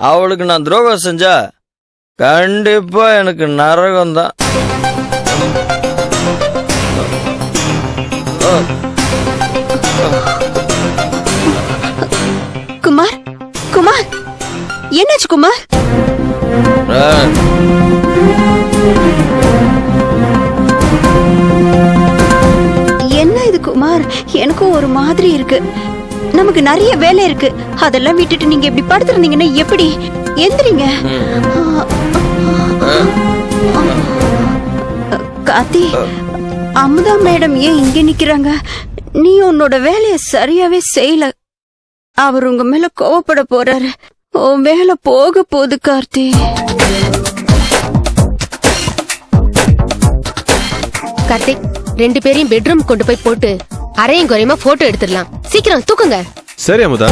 அவளுக்கு நான் துரோகம் செஞ்சா கண்டிப்பா எனக்கு நரகம் தான். குமார், குமார், என்னாச்சு குமார்? என்ன இது குமார்? எனக்கும் ஒரு மாதிரி இருக்கு. நமக்கு நிறைய வேலை இருக்கு. அதெல்லாம் விட்டுட்டு நீங்க இப்படி படுத்திருந்தீங்கன்னா எப்படி? எந்திரிங்க. கார்த்தி, அமுதா மேடம் ஏன் இங்க நிக்கிறாங்க? நீ உன்னோட வேலைய சரியாவே செய்யல. அவர் உங்க மேல கோவப்பட போறாரு. உன் வேலை போக போகுது கார்த்தி. கார்த்திக், 2 பேரையும் பெட்ரூம் கொண்டு போய் போட்டு அரையும் குறையுமா போட்டோ எடுத்துடலாம். சீக்கிரம் தூக்குங்க. சரி அமுதா.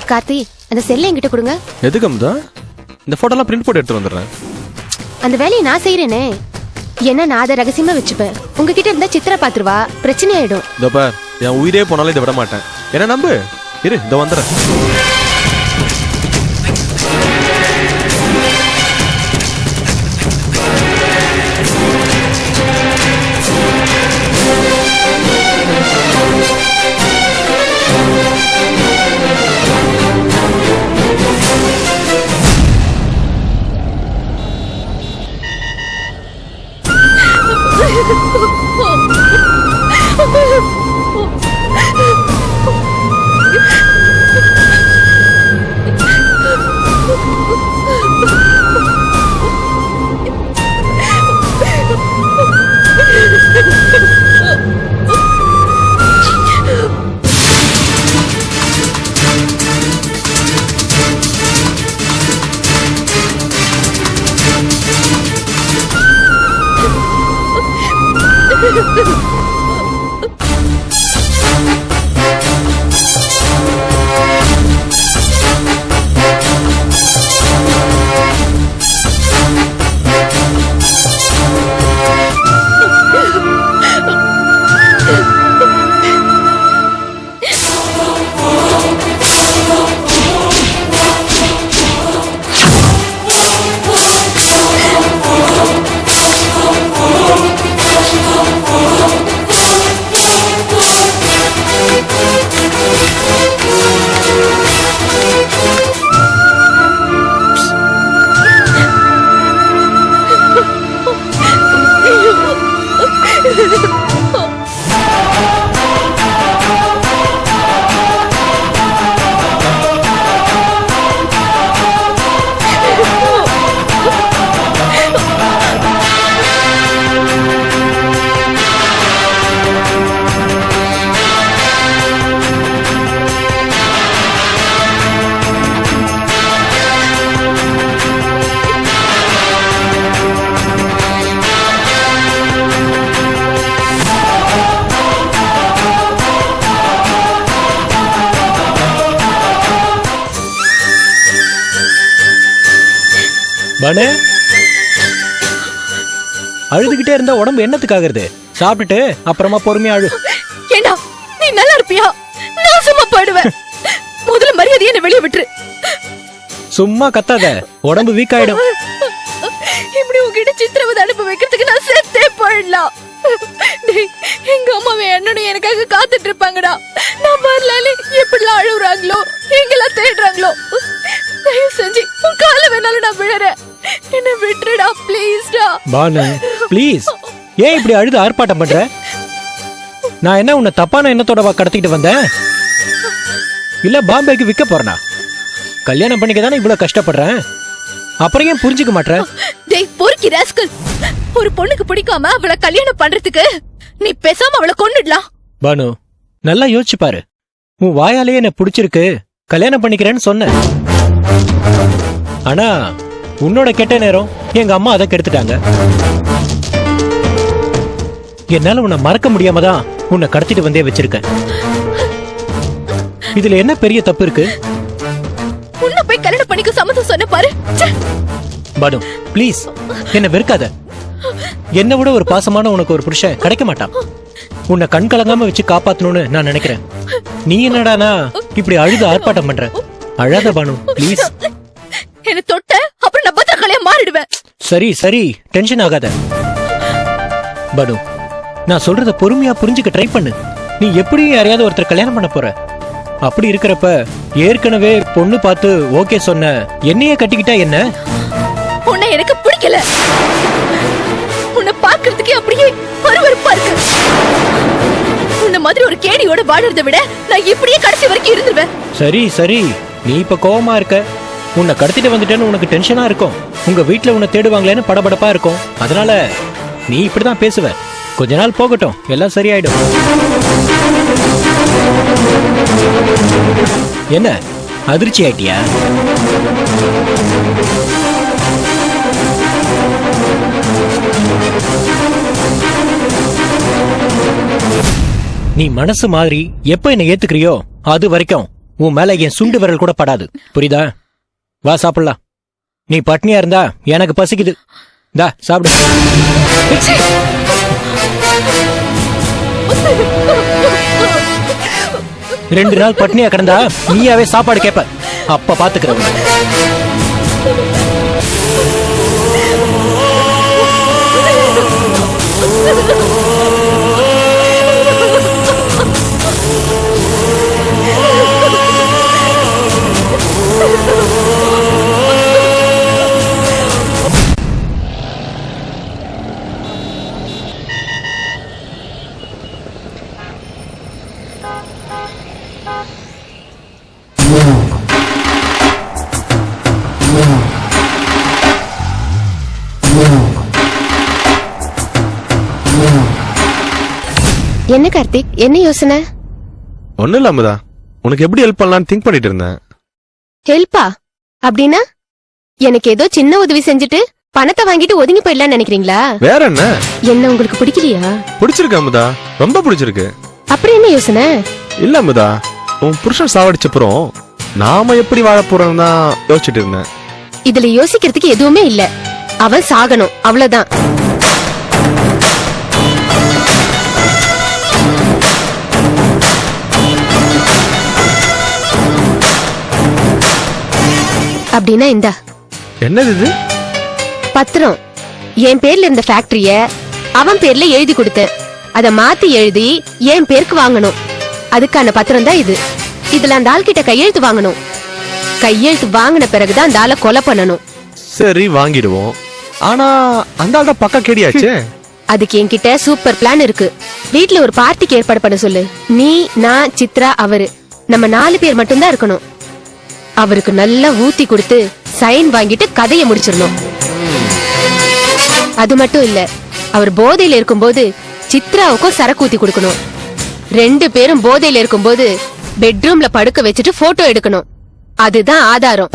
கார்த்தி, அந்த செல்லை என்கிட்ட கொடுங்க. எதுக்கு அமுதா? இந்த போட்டோலாம் பிரிண்ட் போட்டு எடுத்து வந்துடுறேன். அந்த வேலையை நான் செய்யறேனே. என்ன, நான் அதை ரகசியமா வச்சுப்பேன். உங்ககிட்ட இருந்தா சித்திரா பாத்துருவா, பிரச்சனை ஆயிடும். இதோ பார், என் உயிரே போனாலும் இதை விட மாட்டேன். என்ன நம்பு. இரு, இதோ வந்துடுறேன். பானு, அழுதுகிட்டே இருந்தா உடம்பு என்னத்துக்காகிறது? சாப்பிட்டுட்டு அப்புறமா பொறுமையா அழு. ஏண்டா நீ நல்லா இருப்பியா? நான் சும்மா போயிடுவேன். முதல்ல மரியாதையை என்ன வெளியே விட்டுரு. சும்மா கத்தாத, உடம்பு வீக் ஆயிடும். இப்படி உங்ககிட்ட சித்திரவதை அனுப்ப வைக்கிறதுக்கு நான் செத்தே போயிடலாம். டேய், எங்க அம்மாவே என்னன்னு எனக்காக காத்துட்டு இருப்பாங்கடா. நான் வரலாலே எப்படிலாம் அழுகுறாங்களோ, எங்கெல்லாம் தேடுறாங்களோ. தயவு செஞ்சு உன் கால வேணாலும் நான் விழறேன். என்ன விட்டுருடா ப்ளீஸ்டா. பானு ப்ளீஸ், ஏன் இப்படி அழுது ஆர்ப்பாட்டம் பண்ற? நான் என்ன உன்னை தப்பான எண்ணத்தோட கடத்திட்டு வந்தேன்? இல்ல பாம்பேக்கு விற்க போறனா? கல்யாணம் பண்ணிக்க தானே இவ்வளவு கஷ்டப்படுறேன், அப்புறம் ஏன் புரிஞ்சுக்க மாட்டேற? டேய் பொறுக்கி ராஸ்கல், ஒரு பொண்ணுக்கு பிடிக்காம அவளை கல்யாணம் பண்றதுக்கு நீ பேசாம அவளை கொன்னுடலாம். பானு நல்லா யோசிச்சு பாரு. உன் வாயாலேயே என்ன பிடிச்சிருக்கு, கல்யாணம் பண்ணிக்கிறேன்னு சொன்ன. ஆனா உன்னோட கெட்ட நேரம் எங்க அம்மா அதை கெடுத்துட்டாங்க. என்னால உன்னை மறக்க முடியாம தான் உன்னை கடத்திட்டு வந்தே வச்சிருக்கேன். இதுல என்ன பெரிய தப்பு இருக்கு? உன்னை போய் கல்யாணம் பண்ணிக்க சம்மதம் சொன்ன பாரு. பானு ப்ளீஸ், என்ன வெறுக்காத. என்ன விட ஒரு பாசமான உனக்கு ஒரு புருஷன் கிடைக்க மாட்டான். உன்னை கண் கலங்காம வச்சு காப்பாத்தணும்னு நான் நினைக்கிறேன். நீ என்னடானா இப்படி அழுது ஆர்ப்பாட்டம் பண்ற? அழாத பானு ப்ளீஸ். என்ன தொட்ட அப்புறம் நான் பத்திரக்காளியா மாறிடுவேன். சரி சரி, டென்ஷன் ஆகாத. பானு, நான் சொல்றத பொறுமையா புரிஞ்சுக்க ட்ரை பண்ணு. நீ எப்படியும் யாரையாவது ஒருத்தர் கல்யாணம் பண்ண போற. அப்படி இருக்கிறப்ப ஏற்கனவே பொண்ணு பார்த்து ஓகே சொன்ன என்னையே கட்டிக்கிட்டா என்ன? உன்னை எனக்கு பிடிக்கல. உன்னை பார்க்கிறதுக்கே அப்படியே பருவருப்பா இருக்கு. உன்னை மாதிரி ஒரு கேடியோட வாழறதை விட நான் இப்படியே கடைசி வரைக்கும் இருந்துருவேன். சரி சரி, நீ இப்ப கோவமா இருக்க. உன்னை கடத்திட்டு வந்துட்டேன்னு உனக்கு டென்ஷனா இருக்கும். உங்க வீட்டுல உன்னை தேடுவாங்களேன்னு படபடப்பா இருக்கும். அதனால நீ இப்படிதான் பேசுவ. கொஞ்ச நாள் போகட்டும், எல்லாம் சரியாயிடும். என்ன அதிர்ச்சி ஆயிட்டியா? நீ மனசு மாதிரி எப்ப என்ன ஏத்துக்கிறியோ அது வரைக்கும் உன் மேல என் சுண்டு விரல் கூட படாது. புரியுதா? வா சாப்பிடலாம். நீ பட்னியா இருந்தா எனக்கு பசிக்குது. தா சாப்பிடு. 2 நாள் பட்னியா கிடந்தா நீயாவே சாப்பாடு கேப்ப. அப்ப பாத்துக்கிறவங்க. என்ன கார்த்திக், என்ன யோசனை? ஒண்ணும் இல்ல அமுதா, உனக்கு எப்படி ஹெல்ப் பண்ணலாம்னு திங்க் பண்ணிட்டு இருந்தேன். ஹெல்ப்பா? அப்படின்னா எனக்கு ஏதோ சின்ன உதவி செஞ்சுட்டு பணத்தை வாங்கிட்டு ஒதுங்கி போயிடலாம்னு நினைக்கிறீங்களா? வேற என்ன? என்ன உங்களுக்கு பிடிக்கலையா? பிடிச்சிருக்கு அமுதா, ரொம்ப பிடிச்சிருக்கு. அப்படி என்ன யோசனை? இல்ல அமுதா, உன் புருஷன் சாவடிச்சப்புறம் நாம எப்படி வாழ போறோம்னு தான் யோசிச்சுட்டு இருந்தேன். இதுல யோசிக்கிறதுக்கு எதுவுமே இல்ல. அவன் சாகணும், அவ்வளவுதான். அப்படின்னா இந்தா என்னது இது? பத்திரம். என் பேர்ல இருந்த ஃபேக்டரிய அவன் பேர்ல எழுதி கொடுத்தேன். அத மாத்தி எழுதி என் பேருக்கு வாங்கணும். அதுக்கான பத்திரம் தான் இது. இதுல அந்த ஆள் கிட்ட கையெழுத்து வாங்கணும். கையெழுத்து வாங்கின பிறகுதான் அந்த ஆளை கொலை பண்ணணும். சரி, வாங்கிடுவோம். ஆனா அந்த ஆள் தான் பக்கா கேடியாச்சே. அதுக்கு என்கிட்ட சூப்பர் பிளான் இருக்கு. வீட்ல ஒரு பார்ட்டிக்கு ஏற்பாடு பண்ண சொல்லு. நீ, நான், சித்ரா, அவரு, நம்ம 4 பேர் மட்டும்தான் இருக்கணும். அவருக்கு நல்லா ஊத்தி கொடுத்து சைன் வாங்கிட்டு கதையை முடிச்சிடணும். அது மட்டும் இல்ல, அவர் போதையில இருக்கும்போது சித்ராவுக்கும் சரக்கு ஊத்தி கொடுக்கணும். 2 பேரும் போதையில இருக்கும்போது பெட்ரூம்ல படுக்க வச்சுட்டு போட்டோ எடுக்கணும். அதுதான் ஆதாரம்.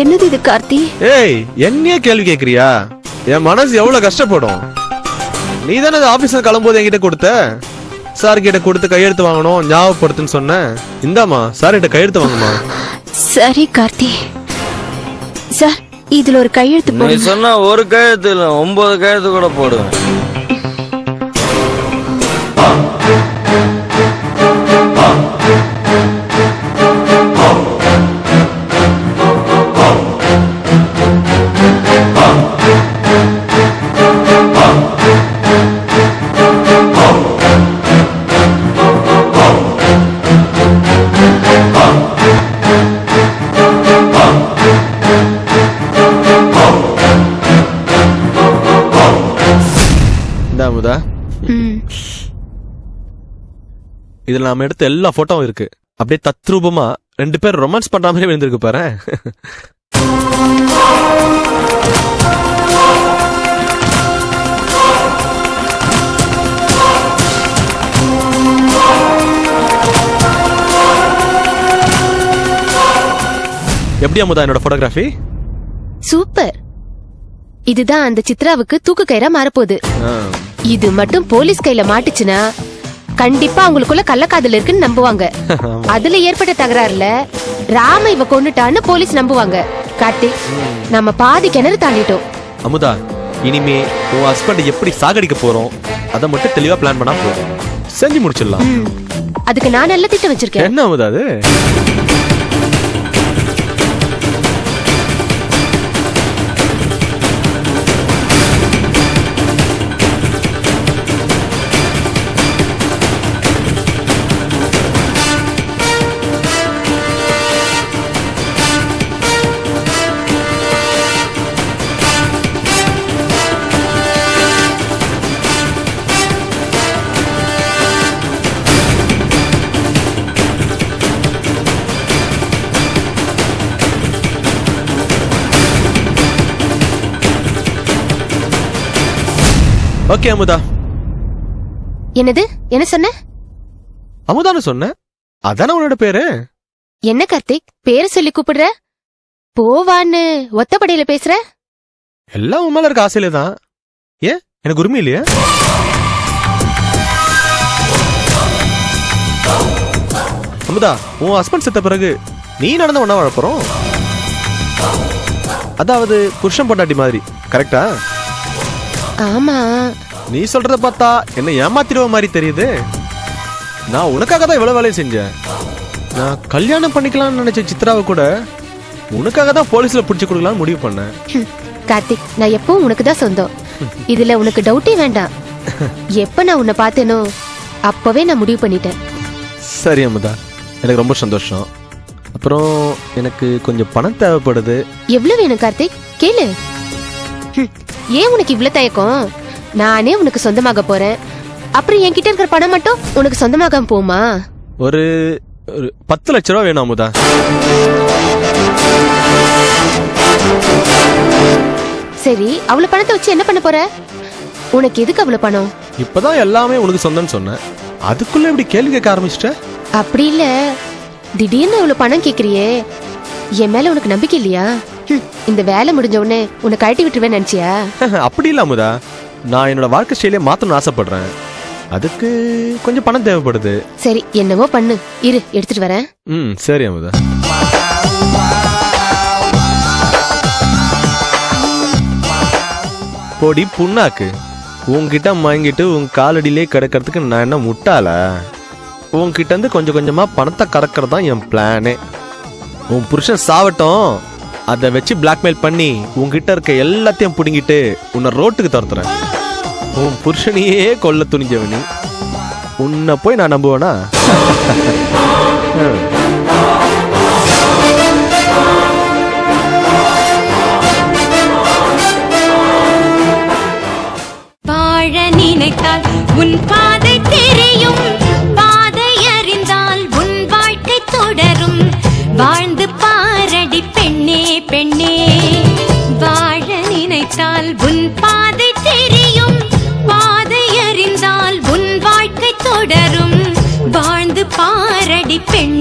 என்னது இது கார்த்தி? ஏய், என்னையே கேள்வி கேக்குறியா? என் மனசு எவ்வளவு கஷ்டப்படும். நீ தானே ஆபீஸ்ல கிளம்பும்போது என்கிட்ட கொடுத்த. சார் கிட்ட கொடுத்து கையெழுத்து வாங்கணும், ஞாபகப்படுத்துன்னு சொன்னேன். இந்தாமா, சார் கிட்ட கையெழுத்து வாங்குமா. சரி கார்த்தி. சார், இதுல ஒரு கையெழுத்து நீ போடுங்க. சொன்னா ஒரு கையெழுத்து இல்ல 9 கையெழுத்து கூட போடுவேன். இந்தா அமுதா, ம். இதுல நாம எடுத்த எல்லா போட்டோவும் இருக்கு. அப்படியே தத்ரூபமா 2 பேர் ரொமான்ஸ் பண்ற மாதிரி விழுந்திருக்கு பாரு. எப்படி அமுதா என்னோட போட்டோகிராஃபி? சூப்பர். இதுதான் அந்த சித்ராவுக்கு தூக்கு கயிறா மாறப்போகுது. இது மட்டும் போலீஸ் கையில மாட்டுச்சுன்னா கண்டிப்பா அவங்களுக்குள்ள கள்ளக்காதல் இருக்குன்னு நம்புவாங்க. அதுல ஏற்பட்ட தகராறுல ராம இவ கொன்னுட்டான்னு போலீஸ் நம்புவாங்க. கார்த்திக், நம்ம பாதி கிணறு தாண்டிட்டோம். அமுதா, இனிமே உன் ஹஸ்பண்ட் எப்படி சாகடிக்க போறோம் அதை மட்டும் தெளிவா பிளான் பண்ணா போதும். செஞ்சு முடிச்சிடலாம். ம். அதுக்கு நான் நல்ல திட்டம் வச்சிருக்கேன். என்ன அமுதா அது? ஓகே அமுதா. என்னது? என்ன சொன்ன? அமுதான்னு சொன்ன, அதானே உன்னோட பேரு? என்ன கார்த்திக், பேரை சொல்லி கூப்பிடுற? போவான்னு ஒத்தப்படையில பேசுற? எல்லாம் உன் மேல இருக்க ஆசையில தான். ஏன், எனக்கு உரிமை இல்லையா? அமுதா, உன் ஹஸ்பண்ட் செத்த பிறகு நீ நடந்த ஒன்னா வாழப்போறோம். அதாவது புருஷன் பொண்டாட்டி மாதிரி, கரெக்டா? ஆமா. நீ சொல்றத பார்த்தா என்ன ஏமாத்திடுவ மாதிரி தெரியுது. நான் உனக்காக தான் இவ்வளவு வேலையை செஞ்சேன். நான் கல்யாணம் பண்ணிக்கலாம்னு நினைச்ச சித்ராவை கூட உனக்காக தான் போலீஸ்ல புடிச்சு கொடுக்கலாம்னு முடிவு பண்ணேன். கார்த்திக், நான் எப்பவும் உனக்கு தான் சொந்தம். இதுல உனக்கு டவுட்டே வேண்டாம். எப்ப நான் உன்னை பார்த்தேனோ அப்பவே நான் முடிவு பண்ணிட்டேன். சரி அமுதா, எனக்கு ரொம்ப சந்தோஷம். அப்புறம் எனக்கு கொஞ்சம் பணம் தேவைப்படுது. எவ்வளவு வேணும் கார்த்திக்? கேளு. ஏன் உனக்கு இவ்வளவு தயக்கம்? நானே உனக்கு சொந்தமாக போறேன். அப்புறம் என்கிட்ட இருக்கிற பணம் மட்டும் உனக்கு சொந்தமாகாம போமா? ஒரு 10 லட்ச ரூபா வேணும் அமுதா. சரி, அவ்வளவு பணத்தை வச்சு என்ன பண்ண போற? உனக்கு எதுக்கு அவ்வளவு பணம்? இப்பதான் எல்லாமே உனக்கு சொந்தம்னு சொன்னேன், அதுக்குள்ள இப்படி கேள்வி கேட்க ஆரம்பிச்சிட்ட? அப்படி இல்ல, திடீர்னு அவ்வளவு பணம் கேக்குறியே, என் மேல உனக்கு நம்பிக்கை இல்லையா? இந்த வேலை முடிஞ்ச உடனே உன்னை கழட்டி விட்டுருவேன் நினைச்சியா? அப்படி இல்ல அமுதா, நான் என்னோட வாழ்க்கை ஸ்டைலே மாத்தணும்னு ஆசைப்படுறேன். அதுக்கு கொஞ்சம் பணம் தேவைப்படுது. சரி, என்னவோ பண்ணு, இரு எடுத்துட்டு வரேன். சரி அமுதா. பொடி புண்ணாக்கு, உன்கிட்ட வாங்கிட்டு உன் காலடியிலே கிடக்கிறதுக்கு நான் என்ன முட்டாளா? உன்கிட்ட இருந்து கொஞ்சம் கொஞ்சமா பணத்தை கறக்கிறது தான் என் பிளானே. உன் புருஷன் சாவட்டும், அதை வச்சு பிளாக்மெயில் பண்ணி உன்கிட்ட இருக்க எல்லாத்தையும் புடுங்கிட்டு உன்னை ரோட்டுக்கு துரத்துறேன். உன் புருஷனையே கொல்ல துணிஞ்சவனி, உன்னை போய் நான் நம்புவேனா? வாழ நினைத்தால் உன் பாதை தெரியும், பாதை அறிந்தால் உன் வாழ்க்கை தொடரும். வாழ்ந்து பாரடி பெண்ணே பெண்ணே, வாழ நினைத்தால் உன் பாதை தெரியும், பாதை அறிந்தால் உன் வாழ்க்கை தொடரும். வாழ்ந்து பாரடி பெண்ணே.